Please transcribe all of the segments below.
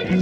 What's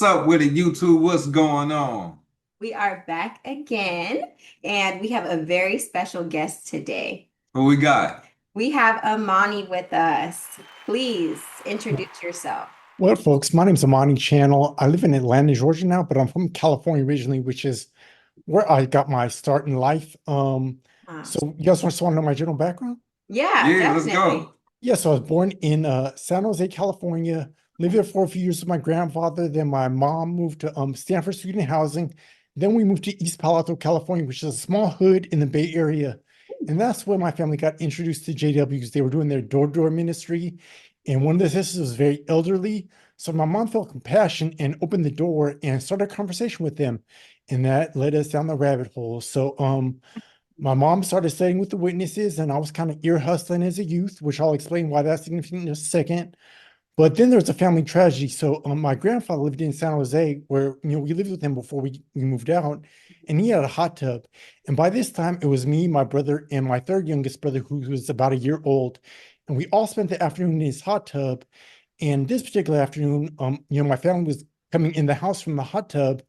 up with it, YouTube? What's going on? We are back again, and we have a very special guest today. What we got? We have Amani with us. Please introduce yourself. Well, folks, my name's Amani Channel. I live in Atlanta, Georgia now, but I'm from California originally, which is where I got my start in life. Uh, So you guys want to know my general background? yeah, Yeah, let's definitely. go. Yeah, so I was born in San Jose, California. Lived there for a few years with my grandfather. Then my mom moved to Stanford Student Housing. Then we moved to East Palo Alto, California, which is a small hood in the Bay Area. And that's where my family got introduced to JWs. They were doing their door-to-door ministry. And one of the sisters was very elderly. So my mom felt compassion and opened the door and started a conversation with them. And that led us down the rabbit hole. So my mom started studying with the witnesses, and I was kind of ear hustling as a youth, which I'll explain why that's significant in just a second. But then there's a family tragedy. So my grandfather lived in San Jose, where we lived with him before we moved out, and he had a hot tub. And by this time, it was me, my brother, and my third youngest brother, who was about a year old, and we all spent the afternoon in his hot tub. And this particular afternoon, my family was coming in the house from the hot tub,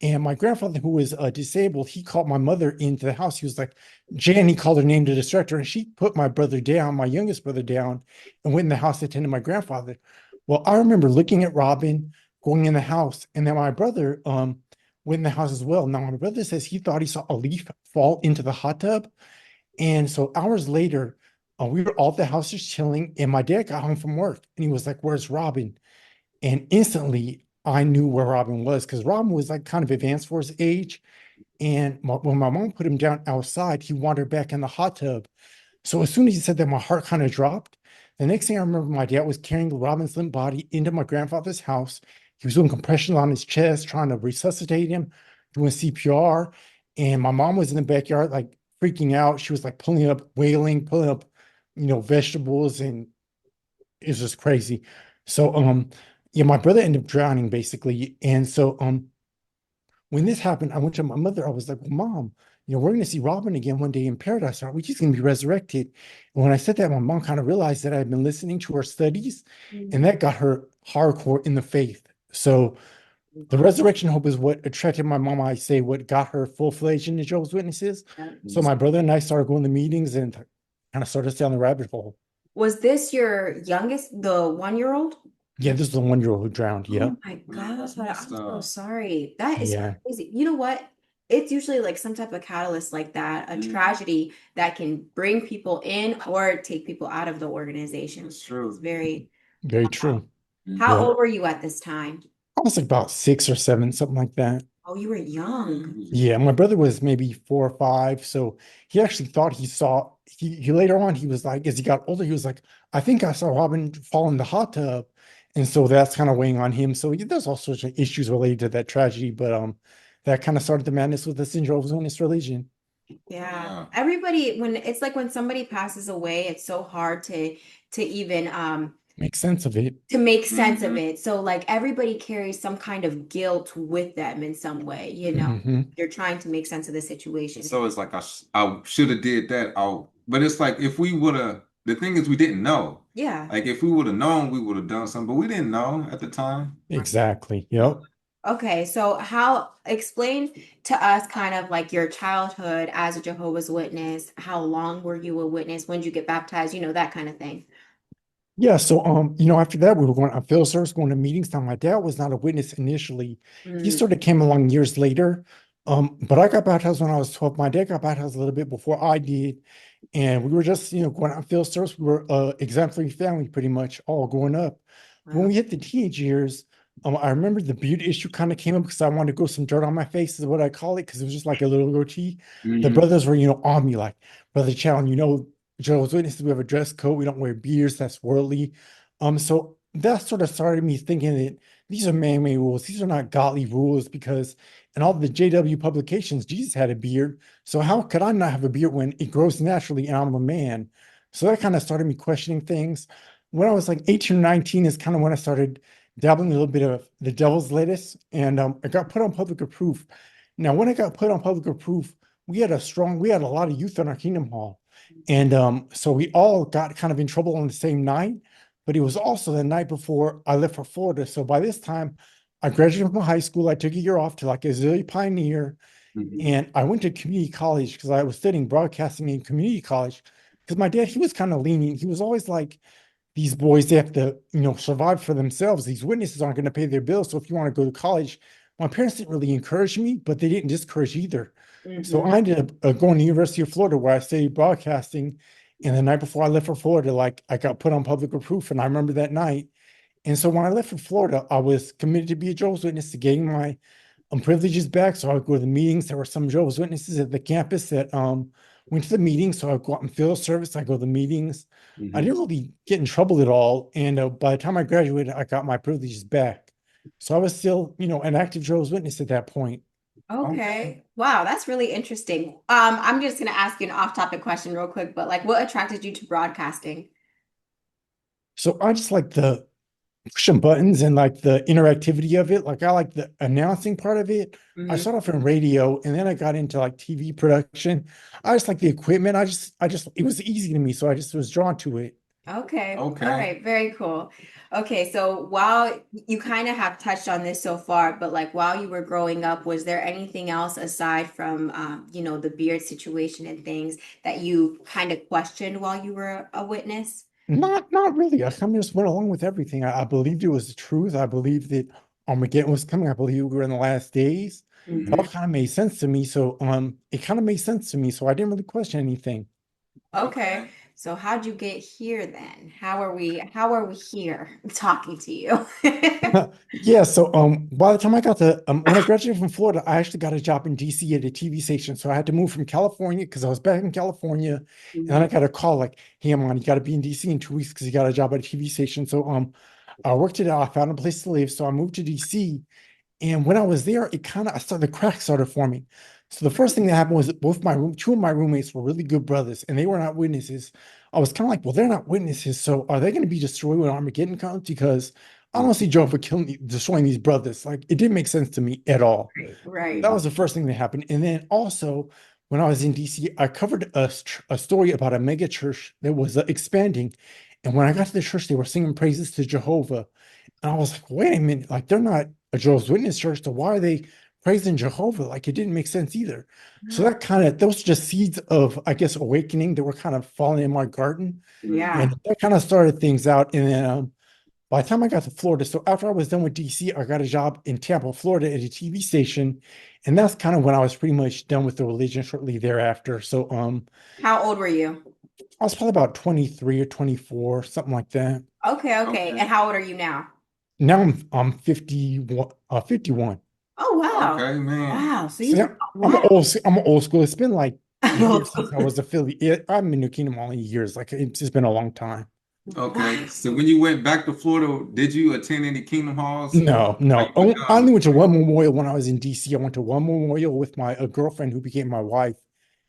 and my grandfather, who was disabled, he called my mother into the house. He was like, Jan, he called her name to distract her. And she put my brother down, my youngest brother down, and went in the house to attend to my grandfather. Well, I remember looking at Robin, going in the house, and then my brother went in the house as well. Now, my brother says he thought he saw a leaf fall into the hot tub. And so hours later, we were all at the house just chilling, and my dad got home from work, and he was like, where's Robin? And instantly, I knew where Robin was, because Robin was like kind of advanced for his age. And when my mom put him down outside, he wandered back in the hot tub. So as soon as he said that, my heart kind of dropped. The next thing I remember, my dad was carrying Robin's limp body into my grandfather's house. He was doing compression on his chest, trying to resuscitate him, doing CPR. And my mom was in the backyard, like freaking out. She was like pulling up, wailing, pulling up, vegetables, and it was just crazy. So yeah, my brother ended up drowning basically. And so when this happened, I went to my mother. I was like, well, Mom, we're going to see Robin again one day in paradise. Aren't we just going to be resurrected? And when I said that, my mom kind of realized that I had been listening to her studies, and that got her hardcore in the faith. So the resurrection hope is what attracted my mom, I say, what got her full-fledged into Jehovah's Witnesses. So my brother and I started going to meetings and kind of started us down the rabbit hole. Was this your youngest, the 1-year-old? Yeah, this is the 1-year-old who drowned. Oh Yep. my Man, gosh, that's I'm messed so up. sorry. That is Yeah. crazy. You know what? It's usually like some type of catalyst like that, a tragedy that can bring people in or take people out of the organization. That's It's true. very, Very wow. true. How Mhm. Yep. old were you at this time? I was like about 6 or 7, something like that. Oh, you were young. Yeah, my brother was maybe 4 or 5. So he actually thought he saw, he later on, he was like, as he got older, he was like, I think I saw Robin fall in the hot tub. And so that's kind of weighing on him. So yeah, there's all sorts of issues related to that tragedy. But that kind of started the madness with the Jehovah's Witness religion. Yeah. Yeah. Everybody, when it's like when somebody passes away, it's so hard to even Make sense of it. to make sense of Mhm. it. So like everybody carries some kind of guilt with them in some way, you know. Hmm. You're trying to make sense of the situation. So it's like I should have did that. But it's like if we would have. The thing is, we didn't know. Yeah. Like if we would have known, we would have done something. But we didn't know at the time. Exactly. Yep. Okay, so how explain to us kind of like your childhood as a Jehovah's Witness. How long were you a witness? When did you get baptized? You know, that kind of thing. Yeah, so after that we were going on field service, going to meetings. Now my dad was not a witness initially. He Mm, sort of came along years later. But I got baptized when I was 12. My dad got baptized a little bit before I did. And we were just, going on field service. We were exemplary family pretty much all growing up. When wow. we hit the teenage years, I remember the beard issue kind of came up because I wanted to grow some dirt on my face, is what I call it, because it was just like a little goatee. The Mhm. brothers were, on me like, Brother Chow, Jehovah's Witnesses, we have a dress code. We don't wear beards. That's worldly. So that sort of started me thinking that these are man-made rules. These are not godly rules because in all the JW publications, Jesus had a beard. So how could I not have a beard when it grows naturally and I'm a man? So that kind of started me questioning things. When I was like 18 or 19 is kind of when I started dabbling a little bit of the devil's lettuce, and I got put on public proof. Now, when I got put on public proof, we had a lot of youth on our Kingdom Hall, and so we all got kind of in trouble on the same night. But it was also the night before I left for Florida. So by this time, I graduated from high school. I took a year off to like Auxiliary Pioneer, Mhm. and I went to community college because I was studying broadcasting in community college. Because my dad, he was kind of lenient. He was always like, these boys, they have to, survive for themselves. These witnesses aren't going to pay their bills. So if you want to go to college, my parents didn't really encourage me, but they didn't discourage either. So Mhm. I ended up going to the University of Florida where I studied broadcasting. And the night before I left for Florida, like I got put on public proof, and I remember that night. And so when I left for Florida, I was committed to be a Jehovah's Witness, to getting my privileges back. So I would go to the meetings. There were some Jehovah's Witnesses at the campus that went to the meetings. So I go out and field service. I go to the meetings. I Mhm. didn't really get in trouble at all. And by the time I graduated, I got my privileges back. So I was still, an active Jehovah's Witness at that point. Okay. Okay. Wow, that's really interesting. I'm just gonna ask you an off-topic question real quick, but like what attracted you to broadcasting? So I just like the pushing buttons and like the interactivity of it. Like I like the announcing part of it. I Hmm. started off in radio, and then I got into like TV production. I just like the equipment. It was easy to me. So I just was drawn to it. Okay. All Okay. right. Very cool. Okay. So while you kind of have touched on this so far, but like while you were growing up, was there anything else aside from, the beard situation and things that you kind of questioned while you were a witness? Not really. I kind of just went along with everything. I believed it was the truth. I believed that Armageddon was coming. I believe we were in the last days. It all Mhm. kind of made sense to me. So it kind of made sense to me. So I didn't really question anything. Okay. Okay. So how'd you get here then? How are we here talking to you? Yeah, so by the time I got to when I graduated from Florida, I actually got a job in DC at a TV station. So I had to move from California because I was back in California, and then I Mhm. got a call like, "Hey, Amani, you got to be in DC in 2 weeks because you got a job at a TV station." So I worked it out. I found a place to live, so I moved to DC. And when I was there, the cracks started forming. So the first thing that happened was that two of my roommates were really good brothers, and they were not witnesses. I was kind of like, well, they're not witnesses, so are they going to be destroyed when Armageddon comes? Because I don't see Jehovah destroying these brothers. Like it didn't make sense to me at all. Right, right. That was the first thing that happened. And then also, when I was in DC, I covered a story about a mega church that was expanding. And when I got to the church, they were singing praises to Jehovah. And I was like, wait a minute, like they're not a Jehovah's Witness church, so why are they praising Jehovah? Like it didn't make sense either. So Yeah. those were just seeds of, I guess, awakening that were kind of falling in my garden. Yeah. And that kind of started things out. And then by the time I got to Florida, so after I was done with DC, I got a job in Tampa, Florida at a TV station. And that's kind of when I was pretty much done with the religion shortly thereafter. So How old were you? I was probably about 23 or 24, something like that. Okay, okay. Okay. And how old are you now? Now I'm 51, 51. Oh, wow. Okay, man. Wow. So See, you a lot of I'm old school. It's been like old years school. since I was affiliated. I've been in New Kingdom all years. Like it's just been a long time. Okay. Wow. So when you went back to Florida, did you attend any Kingdom Halls? No, Like no. you were I done with only went to it? one memorial when I was in DC. I went to one memorial with my a girlfriend who became my wife.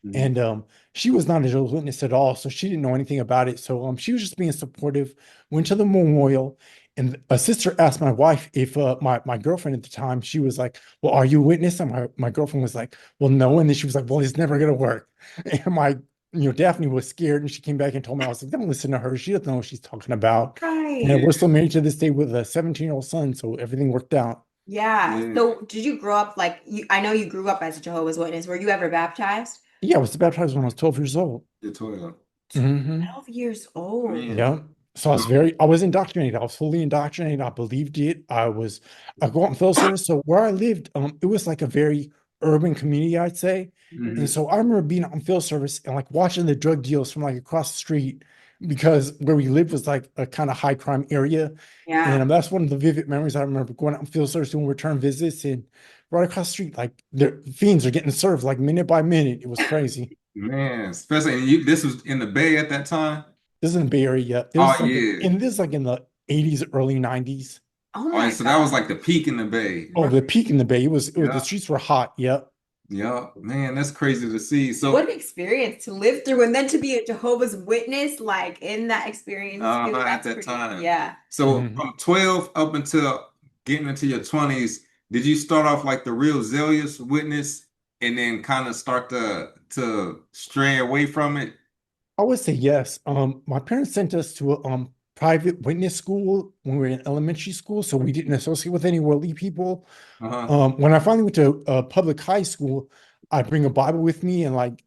Mhm. And she was not a Jehovah's Witness at all, so she didn't know anything about it. So she was just being supportive. Went to the memorial, and a sister asked my wife if my girlfriend at the time, she was like, "Well, are you a witness?" And my girlfriend was like, "Well, no." And then she was like, "Well, it's never gonna work." And my Daphne was scared, and she came back and told me, I was like, "Don't listen to her. She doesn't know what she's talking about." And Right. we're Yeah. still married to this day with a 17-year-old son, so everything worked out. Yeah. Yeah. So did you grow up like I know you grew up as a Jehovah's Witness. Were you ever baptized? Yeah, I was baptized when I was 12 years old. The 12. Hmm. 12 years old. Man. Yeah. So I was indoctrinated. I was fully indoctrinated. I believed it. I go out and field service. So where I lived, it was like a very urban community, I'd say. And Mhm. so I remember being on field service and like watching the drug deals from like across the street because where we lived was like a kind of high crime area. And Yeah. that's one of the vivid memories I remember going out on field service doing return visits, and right across the street, like the fiends are getting served like minute by minute. It was crazy. Man, especially and you this was in the Bay at that time? This is in the Bay Area. Oh yeah. This is like in the 80s, early 90s. Oh Oh, my so that was God. like the peak in the Bay. Oh, Right. the peak in the Bay. The Yeah. streets were hot. Yep. Yeah. Man, that's crazy to see. What So an experience to live through and then to be a Jehovah's Witness, like in that experience too. at That's that pretty, time. yeah. So Mhm. from 12 up until getting into your 20s, did you start off like the real zealous witness and then kind of start to stray away from it? I would say yes. My parents sent us to a private witness school when we were in elementary school, so we didn't associate with any worldly people. Uh-huh. When I finally went to public high school, I bring a Bible with me and like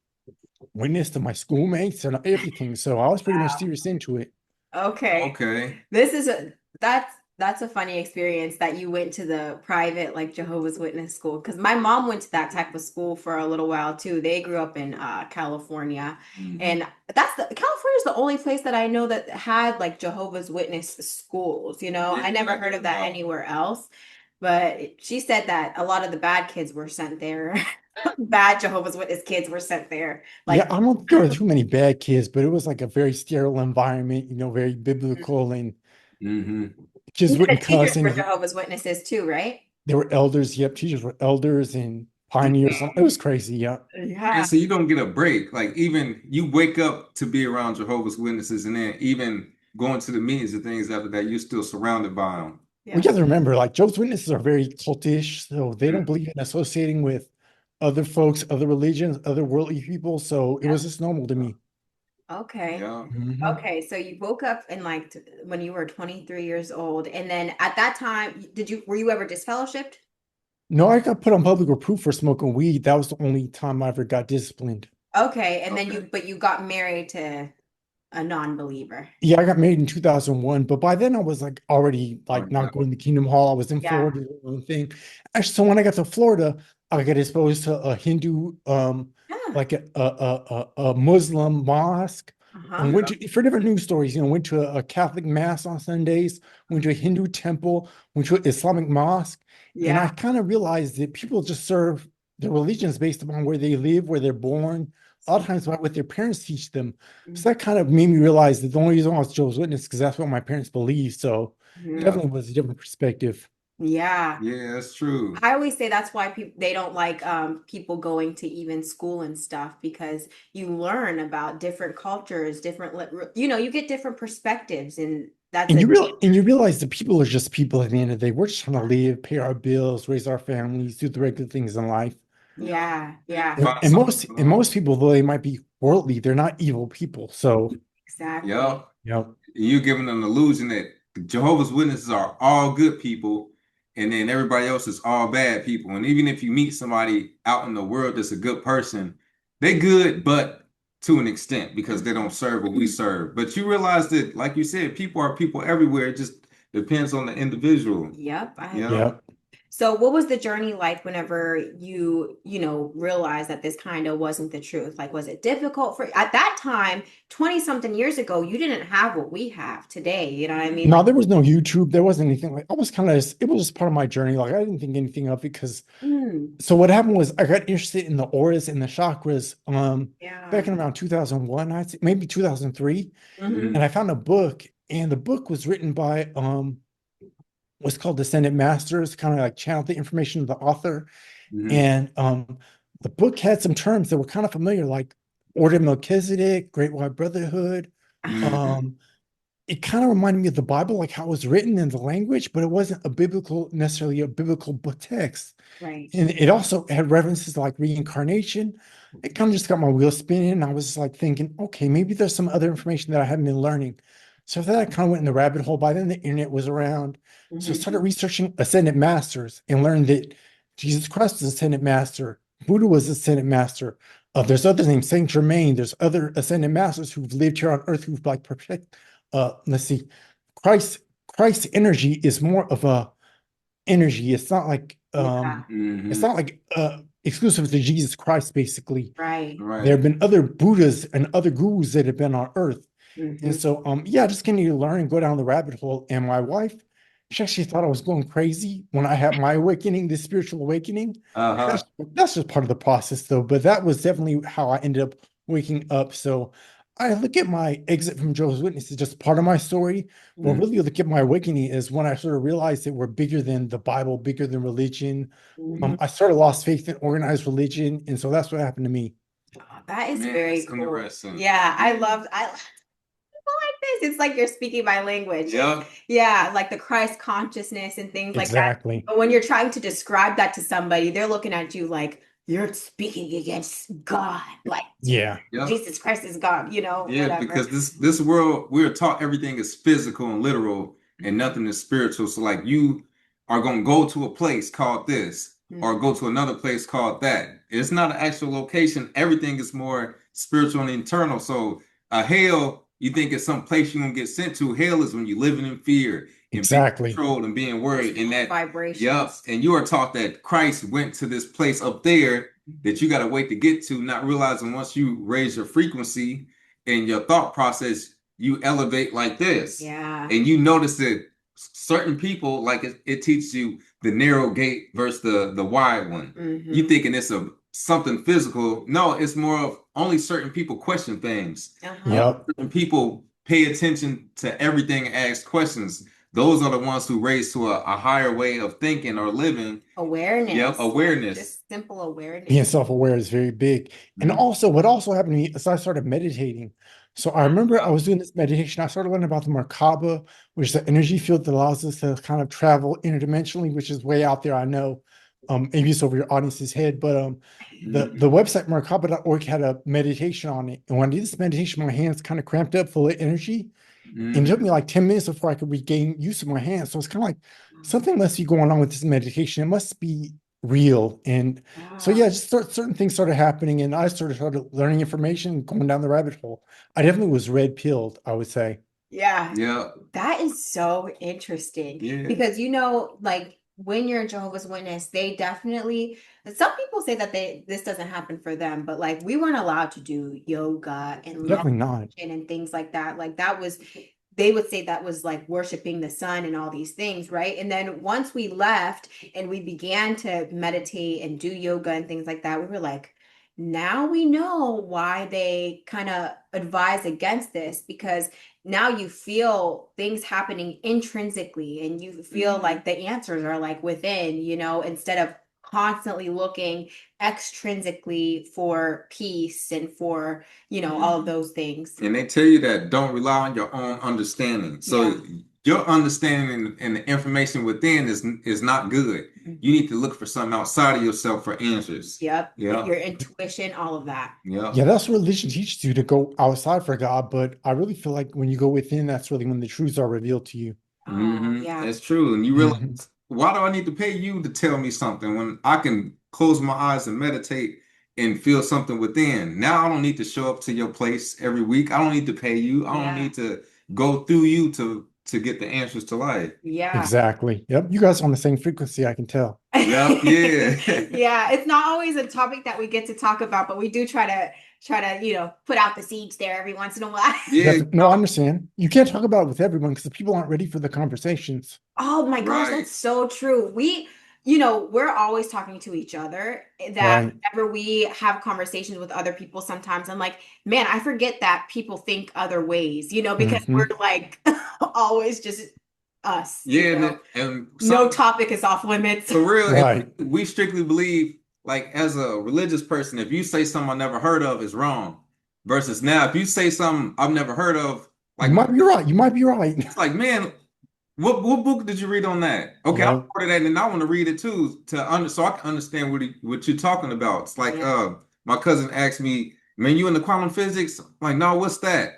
witness to my schoolmates and everything. So I was pretty much Wow. serious into it. Okay. Okay. This is a that's a funny experience that you went to the private like Jehovah's Witness school because my mom went to that type of school for a little while too. They grew up in California, Mhm. and that's the California's the only place that I know that had like Jehovah's Witness schools. You know, Yeah, I never I heard of didn't that know. anywhere else. But she said that a lot of the bad kids were sent there. Bad Jehovah's Witness kids were sent there. Yeah, Like, I don't think there were too many bad kids, but it was like a very sterile environment, very biblical, and Hmm. kids the wouldn't teachers cuss, were and Jehovah's Witnesses too, right? they were elders. Yep, teachers were elders and pioneers. It was crazy. Yeah. And Yeah. so you don't get a break. Like even you wake up to be around Jehovah's Witnesses, and then even going to the meetings and things after that, you're still surrounded by them. We Yeah. got to remember, like Jehovah's Witnesses are very cultish, so they don't believe in associating with other folks, other religions, other worldly people. So it was just normal to me. Okay. Yeah. Mhm. Okay. So you woke up in like when you were 23 years old. And then at that time, were you ever disfellowshipped? No, I got put on public reproof for smoking weed. That was the only time I ever got disciplined. Okay. And then Okay. but you got married to a non-believer. Yeah, I got married in 2001, but by then I was like already Oh, like yeah. not going to Kingdom Hall. I was in Yeah. Florida doing my own thing. Actually, so when I got to Florida, I got exposed to a Hindu, Yeah. like a Muslim mosque, and Uh-huh. went to for different news stories. Went to a Catholic mass on Sundays, went to a Hindu temple, went to an Islamic mosque, and I Yeah. kind of realized that people just serve their religions based upon where they live, where they're born, a lot of times by what their parents teach them. So that kind of made me realize that the only reason I was Jehovah's Witness because that's what my parents believed. So Yeah. Mhm. definitely was a different perspective. Yeah. Yeah, that's true. I always say that's why people they don't like people going to even school and stuff because you learn about different cultures, you get different perspectives and that's a And you realize that people are just people at the end of the day. We're just trying to live, pay our bills, raise our families, do the regular things in life. Yeah. yeah, And yeah, find And something most going and on. most people, though they might be worldly, they're not evil people. So exactly. Yeah. yeah. You're giving an illusion that Jehovah's Witnesses are all good people, and then everybody else is all bad people. And even if you meet somebody out in the world that's a good person, they good, but to an extent because they don't serve what we serve. But you realize that, like you said, people are people everywhere. It just depends on the individual. Yep, I agree. Yeah. Yeah. So what was the journey like whenever realized that this kind of wasn't the truth? Like, was it difficult for at that time, 20 something years ago, you didn't have what we have today. You know what I mean? No, Like, there was no YouTube. There wasn't anything like I was kind of it was just part of my journey. Like I didn't think anything of it because mm, so what happened was I got interested in the auras and the chakras yeah. back in around 2001, I'd say maybe 2003. Hmm. And I found a book, and the book was written by what's called Descendant Masters, kind of like channeled the information of the author. Hmm. And the book had some terms that were kind of familiar, like Order of Melchizedek, Great White Brotherhood. Hmm. Um, it kind of reminded me of the Bible, like how it was written in the language, but it wasn't necessarily a biblical book text. Right. And it also had references to like reincarnation. It kind of just got my wheels spinning. And I was just like thinking, okay, maybe there's some other information that I haven't been learning. So after that, I kind of went in the rabbit hole. By then, the internet was around. So I Hmm. started researching ascended masters and learned that Jesus Christ was ascended master. Buddha was ascended master. There's others named Saint Germain. There's other ascended masters who've lived here on earth who've like perfect. Let's see, Christ. Christ's energy is more of a energy. Yeah. It's Hmm. not like exclusive to Jesus Christ, basically. Right. There Right. have been other Buddhas and other gurus that have been on earth. And Hmm. so yeah, just continue to learn and go down the rabbit hole. And my wife, she actually thought I was going crazy when I had my awakening, this spiritual awakening. Uh-huh. That's just part of the process though. But that was definitely how I ended up waking up. So I look at my exit from Jehovah's Witness as just part of my story. But Mhm. really look at my awakening is when I sort of realized that we're bigger than the Bible, bigger than religion. Hmm. I sort of lost faith in organized religion. And so that's what happened to me. That is Man, very that's cool. interesting. Yeah, I love this. It's like you're speaking my language. Yeah. Yeah, like the Christ consciousness and things like that. Exactly. But when you're trying to describe that to somebody, they're looking at you like you're speaking against God. Like Yeah. Yeah. Jesus Christ is God, Yeah, whatever. because this world, we're taught everything is physical and literal and nothing is spiritual. So like you are gonna go to a place called this or go to another place called that. It's not an actual location. Everything is more spiritual and internal. So hell, you think it's some place you're gonna get sent to. Hell is when you're living in fear and being Exactly. controlled and being worried. And that vibrations. Yep. And you are taught that Christ went to this place up there that you got to wait to get to, not realizing once you raise your frequency and your thought process, you elevate like this. Yeah. And you notice that certain people, like it teaches you the narrow gate versus the wide one. You thinking it's something physical. No, it's more of only certain people question things. Yep. Certain people pay attention to everything and ask questions. Those are the ones who raise to a higher way of thinking or living. Awareness. Yep, awareness. Just simple awareness. Being self-aware is very big. And also, what also happened to me is I started meditating. So I remember I was doing this meditation. I started learning about the Merkaba, which is the energy field that allows us to kind of travel interdimensionally, which is way out there. I know, maybe it's over your audience's head, but the website Merkaba.org had a meditation on it. And when I did this meditation, my hands kind of cramped up full of energy. And it took me like 10 minutes before I could regain use of my hands. So it's kind of like something must be going on with this meditation. It must be real. And so, yeah, just certain things started happening. And I started learning information, going down the rabbit hole. I definitely was red pilled, I would say. Yeah. Yeah. That is so interesting. Yeah. Because, like when you're a Jehovah's Witness, they definitely, some people say that this doesn't happen for them, but like we weren't allowed to do yoga and Definitely not. and things like that. Like that was, they would say that was like worshiping the sun and all these things, right? And then once we left and we began to meditate and do yoga and things like that, we were like, now we know why they kind of advise against this, because now you feel things happening intrinsically and you feel like the answers are like within, instead of constantly looking extrinsically for peace and for, all of those things. And they tell you that don't rely on your own understanding. So your understanding and the information within is not good. You need to look for something outside of yourself for answers. Yep. Yeah. Your intuition, all of that. Yeah. Yeah, that's what religion teaches you, to go outside for God. But I really feel like when you go within, that's really when the truths are revealed to you. Yeah. That's true. And you realize, why do I need to pay you to tell me something when I can close my eyes and meditate and feel something within? Now I don't need to show up to your place every week. I don't need to pay you. I don't need to go through you to get the answers to life. Yeah. Exactly. Yep. You guys are on the same frequency, I can tell. Yep. Yeah. Yeah. It's not always a topic that we get to talk about, but we do try to, put out the seeds there every once in a while. Yeah. No, I understand. You can't talk about it with everyone because the people aren't ready for the conversations. Oh my gosh, Right. that's so true. We're always talking to each other. That Right. whenever we have conversations with other people, sometimes I'm like, man, I forget that people think other ways, because we're like always just us. Yeah. And no topic is off limits. for real, Right. we strictly believe, like as a religious person, if you say something I never heard of, is wrong. Versus now, if you say something I've never heard of, like You might be right. You might be right. it's like, man, what book did you read on that? Okay, I ordered that and I want to read it too so I can understand what you're talking about. It's like my cousin asked me, man, you into quantum physics? I'm like, no, what's that?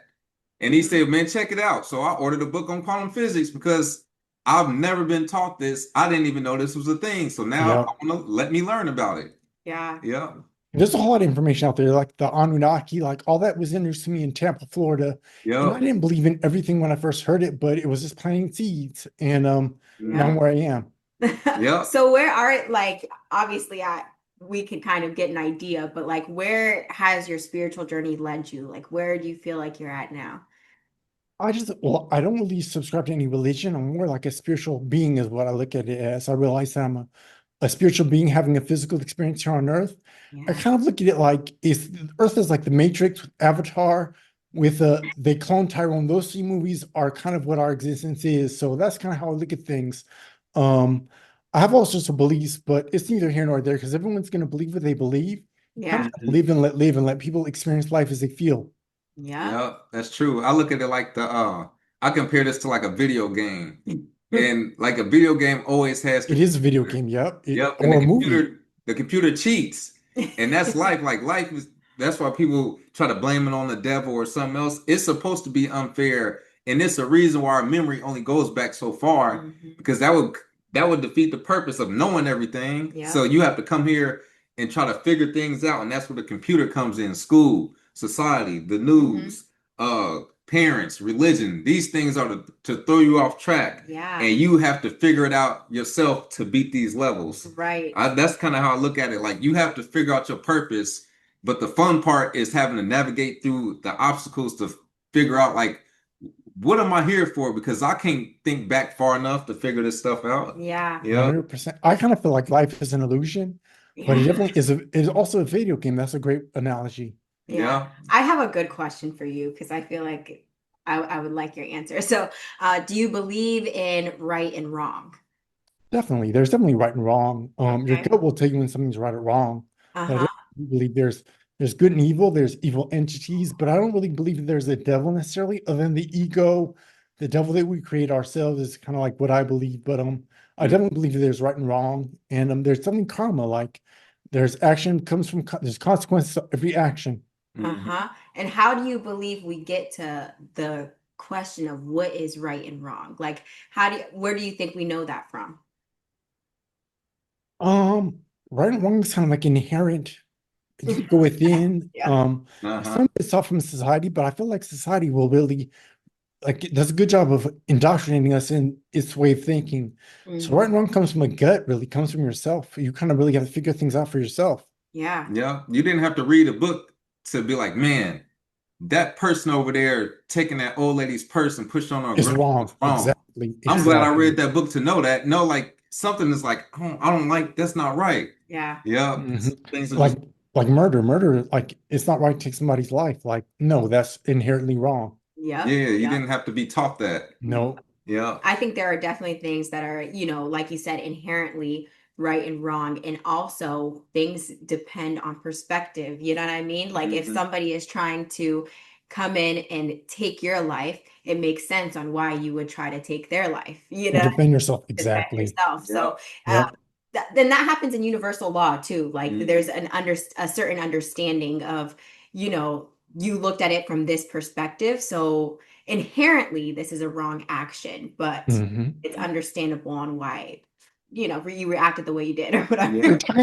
And he said, man, check it out. So I ordered a book on quantum physics because I've never been taught this. I didn't even know this was a thing. So now I want to let me learn about it. Yeah. Yeah. There's a whole lot of information out there, like the Anunnaki, like all that was introduced to me in Tampa, Florida. And I didn't believe in everything when I first heard it, but it was just planting seeds. And now I'm where I am. Yeah. So where are obviously we can kind of get an idea, but like where has your spiritual journey led you? Like where do you feel like you're at now? I don't really subscribe to any religion. I'm more like a spiritual being is what I look at it as. I realize that I'm a spiritual being having a physical experience here on Earth. I kind of look at it like Earth is like the Matrix with Avatar, with they clone Tyrone. Those three movies are kind of what our existence is. So that's kind of how I look at things. I have all sorts of beliefs, but it's neither here nor there because everyone's going to believe what they believe. Yeah. Live and let people experience life as they feel. Yeah. Yeah, that's true. I look at it like I compare this to like a video game. And like a video game always has It is a video computer. game, yep. Yep, and Or a movie. the computer cheats. And that's life. Like life is that's why people try to blame it on the devil or something else. It's supposed to be unfair. And it's a reason why our memory only goes back so far, Mhm. because that would defeat the purpose of knowing everything. Yeah. So you have to come here and try to figure things out. And that's where the computer comes in: school, society, the news, parents, religion. These things are to throw you off track, Yeah. and you have to figure it out yourself to beat these levels. Right. That's kind of how I look at it. Like you have to figure out your purpose, but the fun part is having to navigate through the obstacles to figure out like what am I here for? Because I can't think back far enough to figure this stuff out. Yeah. Yeah, 100%. I kind of feel like life is an illusion, but it Yeah. definitely is also a video game. That's a great analogy. Yeah. yeah. I have a good question for you because I feel like I would like your answer. So, do you believe in right and wrong? Definitely. There's definitely right and wrong. Your Okay. gut will tell you when something's right or wrong. But I Uh-huh. don't believe there's good and evil, there's evil entities, but I don't really believe that there's a devil necessarily, other than the ego. The devil that we create ourselves is kind of like what I believe. But I Mm. definitely believe that there's right and wrong. And there's something karma, like there's action comes from there's consequences to every action. Mhm. Uh-huh. And how do you believe we get to the question of what is right and wrong? Like, where do you think we know that from? Right and wrong is kind of like inherent. You can go within. Yeah. Some Uh-huh. of it's taught from society, but I feel like society will really like it does a good job of indoctrinating us in its way of thinking. So right Mhm. and wrong comes from a gut, really comes from yourself. You kind of really have to figure things out for yourself. Yeah. Yeah. You didn't have to read a book to be like, man, that person over there taking that old lady's purse and pushing on her Is groceries wrong. was wrong. Exactly. I'm glad I read Exactly. that book to know that. No, like something is like, I don't like that's not right. Yeah. Yeah. Mhm. Things are just Like murder. Murder, like it's not right to take somebody's life. Like, no, that's inherently wrong. Yep. yeah, you Yep. didn't have to be taught that. No. Yeah. I think there are definitely things that are, like you said, inherently right and wrong. And also things depend on perspective. You know what I mean? Like if Mhm. somebody is trying to come in and take your life, it makes sense on why you would try to take their life, Or defend yourself. defend Exactly. yourself. Yeah. So, Yep. then that happens in universal law too. Like Mhm. there's a certain understanding of, you looked at it from this perspective. So inherently, this is a wrong action, but Hmm. it's understandable on why, you reacted the way you did or Yeah. whatever.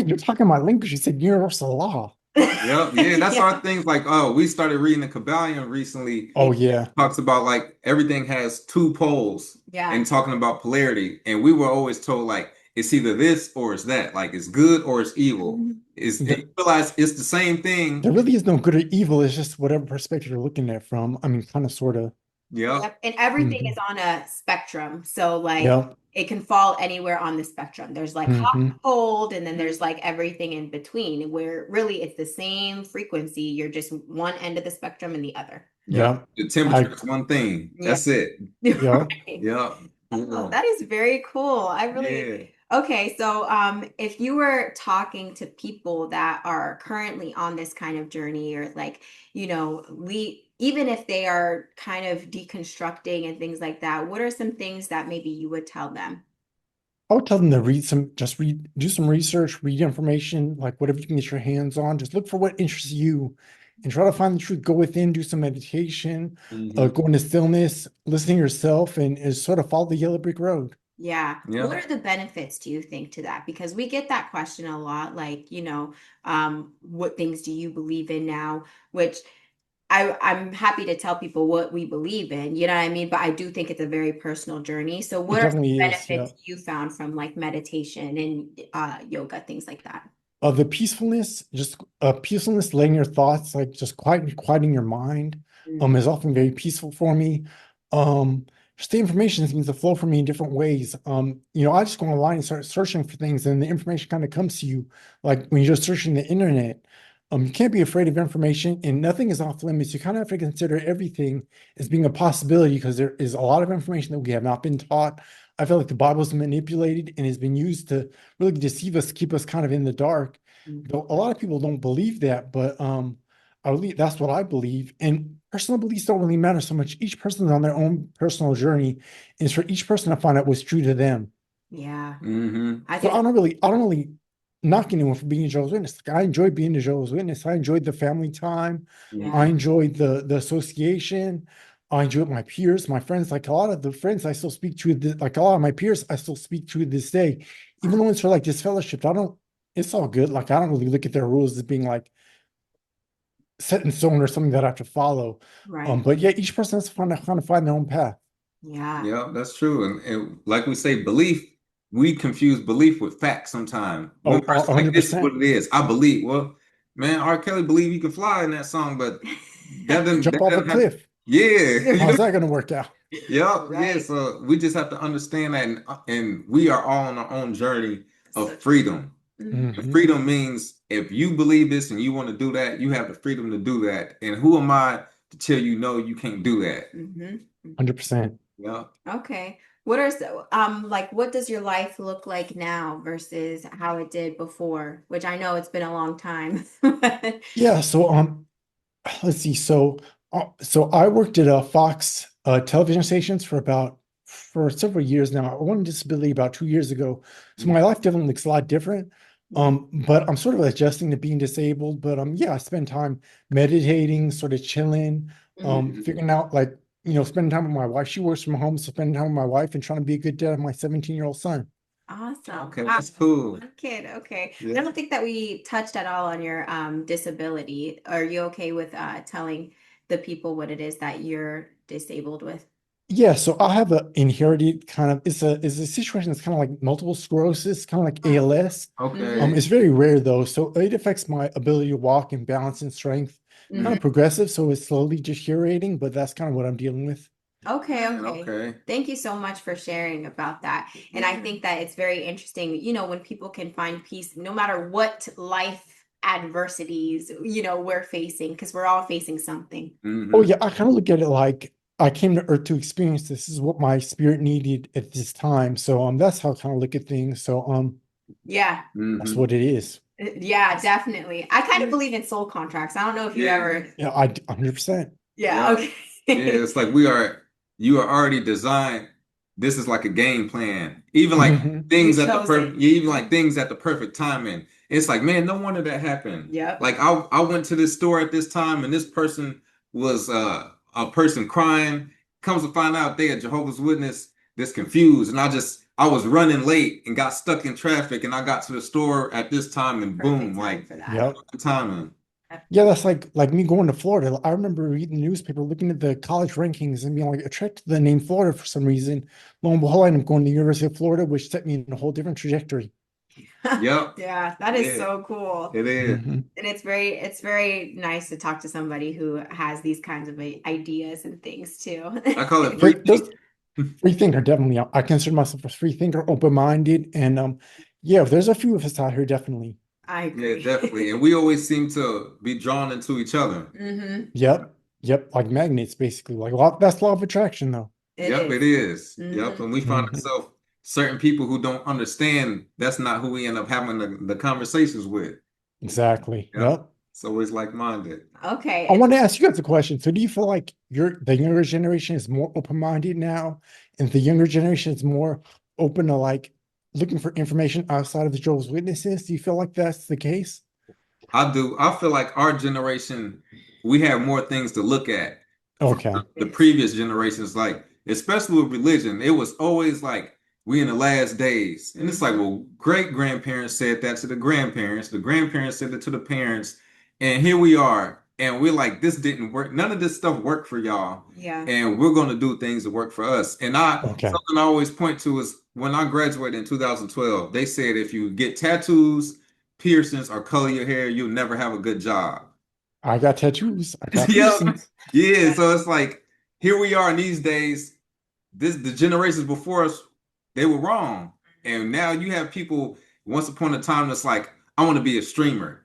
You're talking my language. You said universal law. Yep. Yeah. That's Yeah. our things like, oh, we started reading the Kabbalion recently. Oh yeah. Talks about like everything has two poles Yeah. and talking about polarity. And we were always told like it's either this or it's that. Like it's good or it's evil. And There, you realize it's the same thing. there really is no good or evil. It's just whatever perspective you're looking at from. I mean, kind of, sort of. Yep. Yep. And everything Hmm. is on a spectrum. So like Yep. it can fall anywhere on the spectrum. There's like hot, Hmm. cold, and then there's like everything in between where really it's the same frequency. You're just one end of the spectrum and the other. Yep. Yep. The temperature I, is one thing. Yeah. That's it. yep. Right. Yep. Oh, Yeah. that is very cool. I really Yeah. Okay, so if you were talking to people that are currently on this kind of journey or like, we even if they are kind of deconstructing and things like that, what are some things that maybe you would tell them? I would tell them to do some research, read information, like whatever you can get your hands on. Just look for what interests you and try to find the truth. Go within, do some meditation, Hmm. go into stillness, listen to yourself, and sort of follow the yellow brick road. Yeah. What Yeah. are the benefits, do you think, to that? Because we get that question a lot, like, what things do you believe in now? Which I'm happy to tell people what we believe in, you know what I mean? But I do think it's a very personal journey. So It what are some definitely is. Yeah. benefits you found from like meditation and yoga, things like that? The peacefulness, just peacefulness, letting your thoughts, like just quieting your mind, Mm. is often very peaceful for me. Um, just the information seems to flow for me in different ways. I just go online and start searching for things, and the information kind of comes to you. Like when you're just searching the internet, you can't be afraid of information, and nothing is off limits. You kind of have to consider everything as being a possibility because there is a lot of information that we have not been taught. I feel like the Bible is manipulated and has been used to really deceive us, keep us kind of in the dark. Mm. Though a lot of people don't believe that, but that's what I believe. And personal beliefs don't really matter so much. Each person's on their own personal journey. And it's for each person to find out what's true to them. Yeah. Mm-hmm. I So think I don't really knock anyone for being a Jehovah's Witness. Like, I enjoyed being a Jehovah's Witness. I enjoyed the family time. I yeah. enjoyed the association. I enjoyed my peers, my friends. Like a lot of the friends I still speak to, like a lot of my peers, I still speak to this day. Even though it's for like disfellowship, I don't. It's all good. Like I don't really look at their rules as being like set in stone or something that I have to follow. Right. But yeah, each person has to kind of find their own path. Yeah. Yeah, that's true. And like we say, belief, we confuse belief with fact sometimes. One Oh, person like, this is what 100%. it is. I believe. Well, man, R. Kelly believe he can fly in that song, but Jump that off a doesn't have, cliff. yeah. How's that going to work out? Yep, yeah. Right. So we just have to understand that, and we are all on our own journey So of freedom. Mhm. And Mhm. freedom means if you believe this and you want to do that, you have the freedom to do that. And who am I to tell you no, you can't do that? Mhm. 100%. Yeah. Okay. What are like what does your life look like now versus how it did before? Which I know it's been a long time. Yeah. So let's see. So I worked at a Fox television stations for several years now. I went on disability about 2 years ago, so my life definitely looks a lot different. But I'm sort of adjusting to being disabled. But yeah, I spend time meditating, sort of chilling, Mhm. figuring out like spending time with my wife. She works from home, so spending time with my wife and trying to be a good dad of my 17-year-old son. Awesome. Okay, Wow. that's cool. One kid. Okay. I Yeah. don't think that we touched at all on your disability. Are you okay with telling the people what it is that you're disabled with? Yeah, so I have a inherited kind of it's a situation that's kind of like multiple sclerosis, kind of like Wow. ALS. Mhm. Okay. It's very rare though, so it affects my ability to walk and balance and strength. Kind Mhm. of progressive, so it's slowly deteriorating, but that's kind of what I'm dealing with. Okay, Man, okay. okay. Thank you so much for sharing about that. And I think that it's very interesting, when people can find peace no matter what life adversities, we're facing, because we're all facing something. Oh Mm-hmm. yeah, I kind of look at it like I came to Earth to experience this. This is what my spirit needed at this time. So that's how I kind of look at things. So Yeah. that's Mm-hmm. what it is. Yeah, definitely. I kind of believe in soul contracts. I don't know if you Yeah. ever. Yeah, I 100%. Yeah, Yeah. okay. Yeah. It's like you are already designed. This is like a game plan. Even like Hmm. You things at the chose perfect, it. yeah, even like things at the perfect timing. It's like, man, no wonder that happened. Yep. Like I went to this store at this time and this person was a person crying. Comes to find out they a Jehovah's Witness that's confused. And I was running late and got stuck in traffic and I got to the store at this time and Perfect boom, time like for that. Yep. timing. Yeah, that's like me going to Florida. I remember reading the newspaper, looking at the college rankings and being like attracted to the name Florida for some reason. Lo and behold, I ended up going to the University of Florida, which set me in a whole different trajectory. Yep. Yeah, that is Yeah, so cool. it is. Mhm. And it's very nice to talk to somebody who has these kinds of ideas and things too. I call it free But those thinking. free thinker definitely. I consider myself a free thinker, open-minded, and yeah, there's a few of us out here definitely. I Yeah, agree. definitely. And we always seem to be drawn into each other. Hmm. Yep, yep, like magnets basically. Like that's law of attraction though. It Yep, it is. is. Yep. Hmm. And we find Mhm. ourselves certain people who don't understand that's not who we end up having the conversations with. Exactly. Yep. Yep. It's always like-minded. Okay. I want to ask you guys a question. So do you feel like the younger generation is more open-minded now, and the younger generation is more open to like looking for information outside of the Jehovah's Witnesses? Do you feel like that's the case? I do. I feel like our generation, we have more things to look at from Okay. the Yes. previous generations, like especially with religion. It was always like we in the last days. And it's like, Hmm. well, great grandparents said that to the grandparents said it to the parents, and here we are. And we're like, this didn't work. None of this stuff worked for y'all. Yeah. And we're gonna do things that work for us. And Okay. something I always point to is when I graduated in 2012, they said if you get tattoos, piercings, or color your hair, you'll never have a good job. I got tattoos. I got Yep. piercings. Yeah. Yeah. So it's like here we are in these days. The generations before us, they were wrong. And now you have people once upon a time that's like, I want to be a streamer.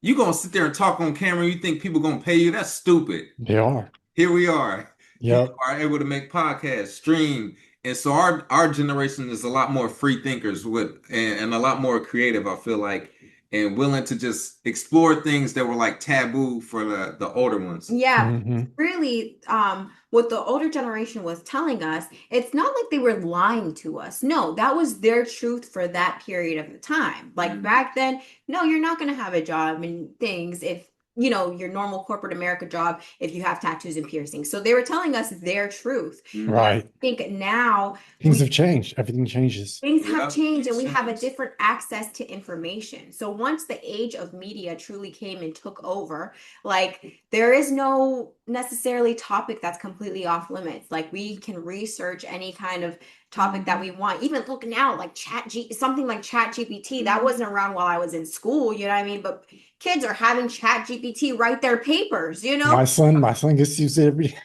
You gonna sit there and talk on camera, you think people gonna pay you? That's stupid. They are. Here we are. People Yep. are able to make podcasts, stream. And so our generation is a lot more free thinkers with and a lot more creative, I feel like. and willing to just explore things that were like taboo for the older ones. Yeah, Mhm. really, what the older generation was telling us, it's not like they were lying to us. No, that was their truth for that period of the time. Like Mhm. back then, no, you're not going to have a job and things if, you know, your normal corporate America job, if you have tattoos and piercings. So they were telling us their truth. Mhm. Right. I think now Things have changed. Everything changes. things have Yep, changed and we makes have a sense. different access to information. So once the age of media truly came and took over, like there is no necessarily topic that's completely off limits. Like we can research any kind of topic that we want. Even look now, like something like Chat GPT, that wasn't around while I was in school, you know what I mean? But kids are having Chat GPT write their papers, you know? My son gets to use it every day.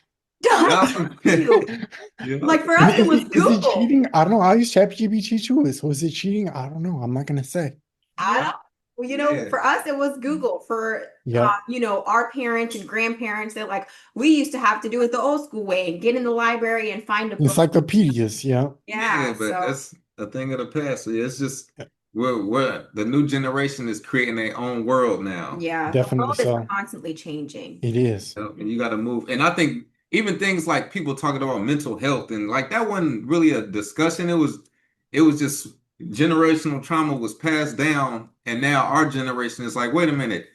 Yeah. Like for And us, it was is it Google. cheating? I don't know. I use ChatGPT too. So is it cheating? I don't know. I'm not gonna say. I don't, well, you know, Yeah. for us, it was Google. For, Yeah. you know, our parents and grandparents, they're like, we used to have to do it the old school way and get in the library and find a book. Encyclopedias. Yeah. Yeah, but so that's a thing of the past. So yeah, it's just we're the new generation is creating their own world now. yeah, the Definitely world is so. constantly changing. It is. And you got to move. And I think even things like people talking about mental health and like that wasn't really a discussion. It was just generational trauma was passed down, and now our generation is like, wait a minute.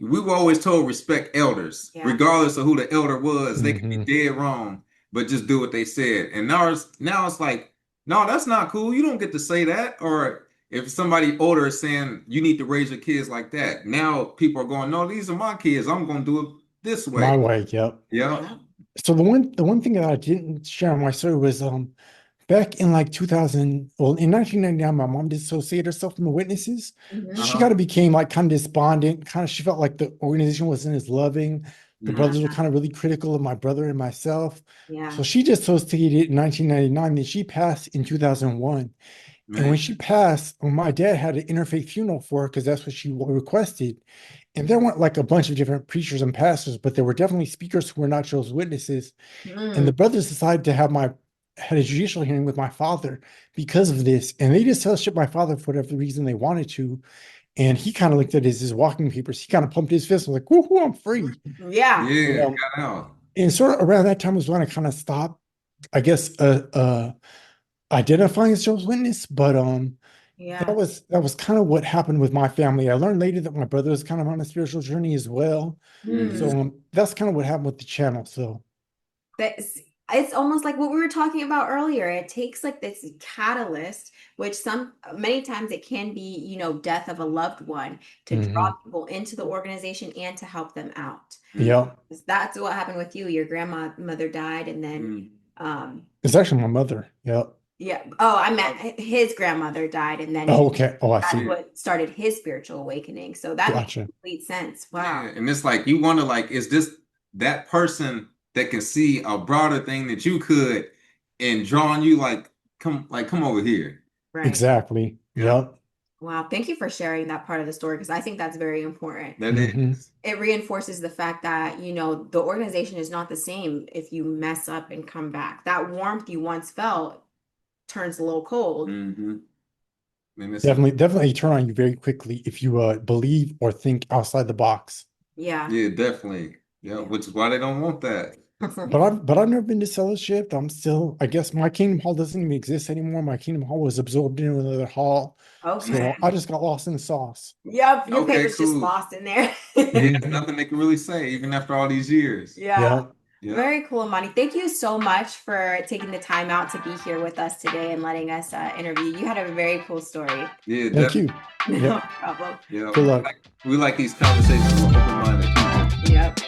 We were always told respect elders, Yeah. regardless of who the elder was. They could be Mhm. dead wrong, but just do what they said. And now it's like, no, that's not cool. You don't get to say that. Or if somebody older is saying you need to raise your kids like that, now people are going, no, these are my kids. I'm going to do it this way. My way. Yep. Yeah. So the one thing that I didn't share on my story was back in like 2000, well, in 1999, my mom dissociated herself from the witnesses. Mhm. She Uh-huh. kind of became like kind of despondent. Kind of, she felt like the organization wasn't as loving. The Mhm. brothers were kind of really critical of my brother and myself. Yeah. So she dissociated in 1999. Then she passed in 2001. And when Man. she passed, my dad had an interfaith funeral for her because that's what she requested. And there weren't like a bunch of different preachers and pastors, but there were definitely speakers who were not Jehovah's Witnesses. And the Mm. brothers decided to had a judicial hearing with my father because of this. And they just fellowship my father for whatever reason they wanted to. And he kind of looked at his walking papers. He kind of pumped his fist and was like, woohoo, I'm free. Yeah. Yeah, Um, got out. And sort of around that time was when I kind of stopped, I guess, identifying as Jehovah's Witness. But Yeah. that was kind of what happened with my family. I learned later that my brother was kind of on a spiritual journey as well. Mm. So that's kind of what happened with the channel. So That's it's almost like what we were talking about earlier. It takes like this catalyst, which many times it can be, you know, death of a loved one to draw people into the organization and to help them out. yeah, That's what happened with you. Your grandmother died, and then it's actually my mother. Yeah. yeah. Oh, I meant his grandmother died, and then Oh, okay. Oh, I that's see. what started his spiritual awakening. So that makes Gotcha. complete sense. Wow. Yeah, and it's like you wonder, like, is this that person that can see a broader thing that you could, and drawing you come over here. Right. Exactly. Yeah. Yep. Wow. Thank you for sharing that part of the story because I think that's very important. That is. It reinforces the fact that, you know, the organization is not the same if you mess up and come back. That warmth you once felt turns a little cold. Mm-hmm. And it's Definitely turn on you very quickly if you believe or think outside the box. Yeah. yeah, definitely. Yeah, which is why they don't want that. But I've never been to fellowship. I'm still, I guess my Kingdom Hall doesn't even exist anymore. My Kingdom Hall was absorbed into another hall. Okay. So I just got lost in the sauce. Yep. Your Okay, paper's just cool. lost in there. Yeah, there's nothing they can really say, even after all these years. Yeah. Yeah. Very cool, Amani. Thank you so much for taking the time out to be here with us today and letting us interview. You had a very cool story. Yeah, Thank you. No Yep. problem. Yeah, Good luck. we like these conversations with open-minded people. Yep.